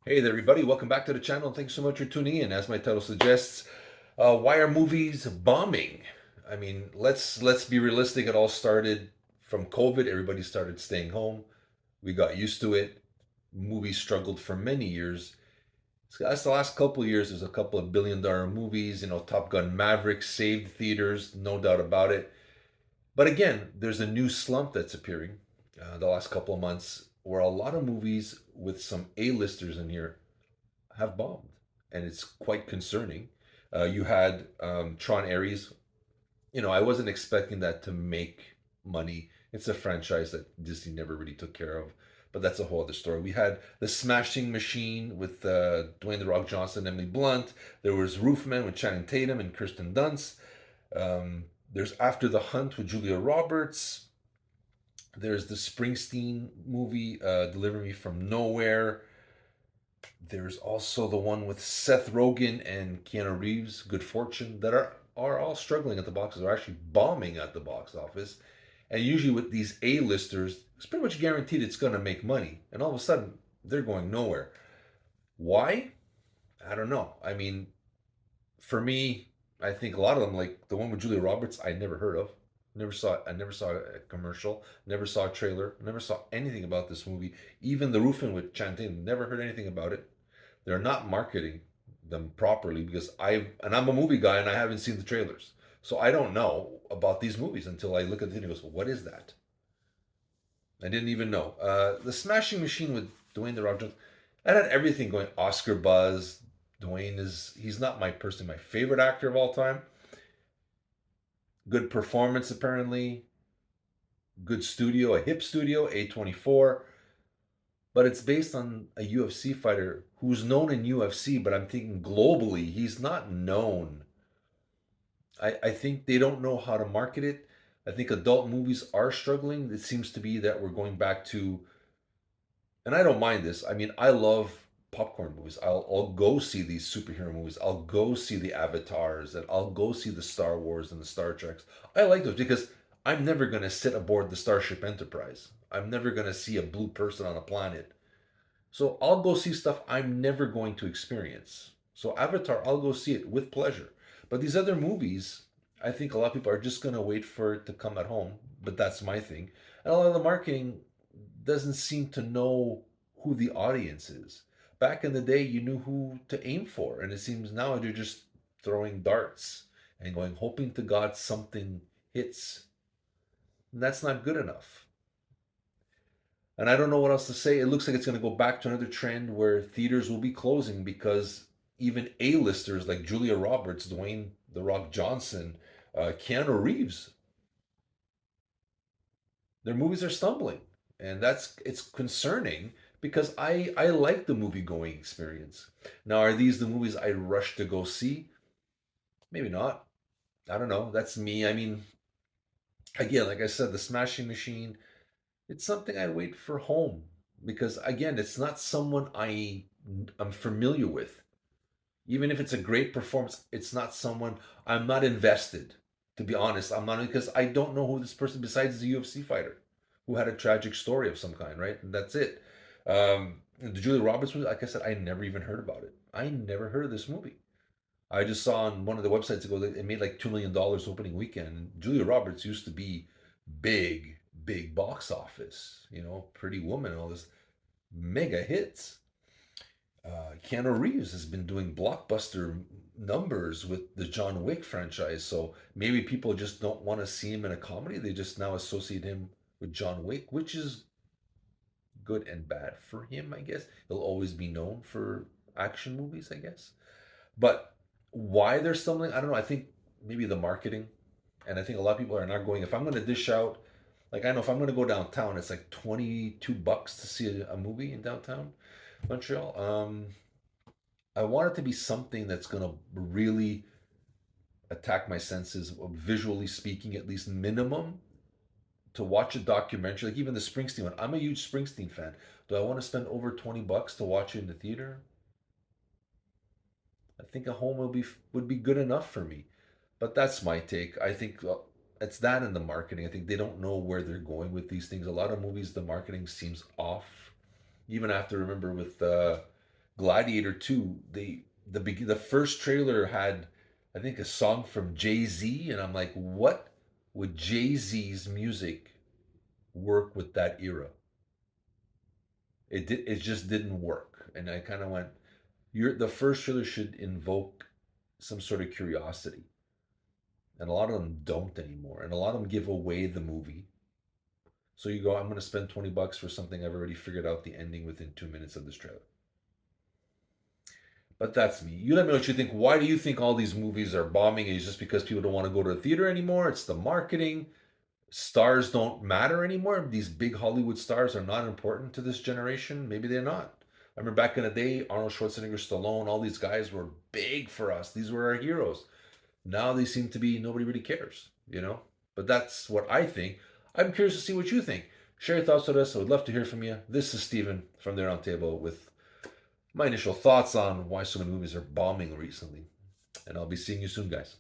Hey there, everybody. Welcome back to the channel. Thanks so much for tuning in. As my title suggests, why are movies bombing? I mean, let's be realistic. It all started from COVID. Everybody started staying home. We got used to it. Movies struggled for many years. So that's the last couple of years. There's a couple of billion-dollar movies. Top Gun Maverick saved theaters, no doubt about it. But again, there's a new slump that's appearing the last couple of months where a lot of movies with some A-listers in here have bombed, and it's quite concerning. You had Tron Ares. I wasn't expecting that to make money. It's a franchise that Disney never really took care of, but that's a whole other story. We had The Smashing Machine with Dwayne The Rock Johnson, Emily Blunt. There was Roofman with Channing Tatum and Kirsten Dunst. There's After the Hunt with Julia Roberts. There's the Springsteen movie, Deliver Me from Nowhere. There's also the one with Seth Rogen and Keanu Reeves, Good Fortune, that are all struggling at the box office, are actually bombing at the box office. And usually with these A-listers, it's pretty much guaranteed it's going to make money. And all of a sudden, they're going nowhere. Why? I don't know. I mean, for me, I think a lot of them, like the one with Julia Roberts, I never heard of. Never saw it. I never saw a commercial. Never saw a trailer. Never saw anything about this movie. Even the roofing with Chanting, never heard anything about it. They're not marketing them properly because I'm a movie guy and I haven't seen the trailers. So I don't know about these movies until I look at the thing and go, what is that? I didn't even know. The Smashing Machine with Dwayne The Rock Johnson, that had everything going. Oscar buzz. He's not my favorite actor of all time. Good performance apparently. Good studio, a hip studio, A24. But it's based on a UFC fighter who's known in UFC, but I'm thinking globally, he's not known. I think they don't know how to market it. I think adult movies are struggling. It seems to be that we're going back to, and I don't mind this. I mean, I love popcorn movies. I'll go see these superhero movies. I'll go see the Avatars, and I'll go see the Star Wars and the Star Treks. I like those because I'm never going to sit aboard the Starship Enterprise. I'm never going to see a blue person on a planet. So I'll go see stuff I'm never going to experience. So Avatar, I'll go see it with pleasure. But these other movies, I think a lot of people are just going to wait for it to come at home. But that's my thing. And a lot of the marketing doesn't seem to know who the audience is. Back in the day, you knew who to aim for. And it seems now you're just throwing darts and going, hoping to God something hits. And that's not good enough. And I don't know what else to say. It looks like it's going to go back to another trend where theaters will be closing because even A-listers like Julia Roberts, Dwayne The Rock Johnson, Keanu Reeves, their movies are stumbling, and it's concerning because I like the movie going experience. Now, are these the movies I rush to go see? Maybe not. I don't know. That's me. I mean, again, like I said, the Smashing Machine. It's something I wait for home because again, it's not someone I'm familiar with. Even if it's a great performance, it's not someone I'm not invested. To be honest, I'm not because I don't know who this person besides the UFC fighter who had a tragic story of some kind, right? And that's it. The Julia Roberts movie, like I said, I never even heard about it. I never heard of this movie. I just saw on one of the websites ago that it made like $2 million opening weekend. And Julia Roberts used to be big, big box office. Pretty Woman, all this mega hits. Keanu Reeves has been doing blockbuster numbers with the John Wick franchise, so maybe people just don't want to see him in a comedy. They just now associate him with John Wick, which is good and bad for him, I guess. He'll always be known for action movies, I guess. But why there's something, I don't know. I think maybe the marketing, and I think a lot of people are not going. If I'm going to dish out, like I know if I'm going to go downtown, it's like $22 to see a movie in downtown Montreal. I want it to be something that's going to really attack my senses, visually speaking, at least minimum. To watch a documentary, like even the Springsteen one. I'm a huge Springsteen fan. Do I want to spend over $20 to watch it in the theater? I think a home would be good enough for me. But that's my take. I think it's that in the marketing. I think they don't know where they're going with these things. A lot of movies, the marketing seems off. Even after remember with Gladiator 2, the first trailer had, I think, a song from Jay-Z, and I'm like, what would Jay-Z's music work with that era? It just didn't work. And I kind of went, the first trailer should invoke some sort of curiosity. And a lot of them don't anymore. And a lot of them give away the movie. So you go, I'm going to spend $20 for something I've already figured out the ending within 2 minutes of this trailer. But that's me. You let me know what you think. Why do you think all these movies are bombing? Is it just because people don't want to go to the theater anymore? It's the marketing. Stars don't matter anymore. These big Hollywood stars are not important to this generation. Maybe they're not. I remember back in the day, Arnold Schwarzenegger, Stallone, all these guys were big for us. These were our heroes. Now they seem to be nobody really cares, you know? But that's what I think. I'm curious to see what you think. Share your thoughts with us. I would love to hear from you. This is Steven from the Roundtable with my initial thoughts on why so many movies are bombing recently. And I'll be seeing you soon, guys.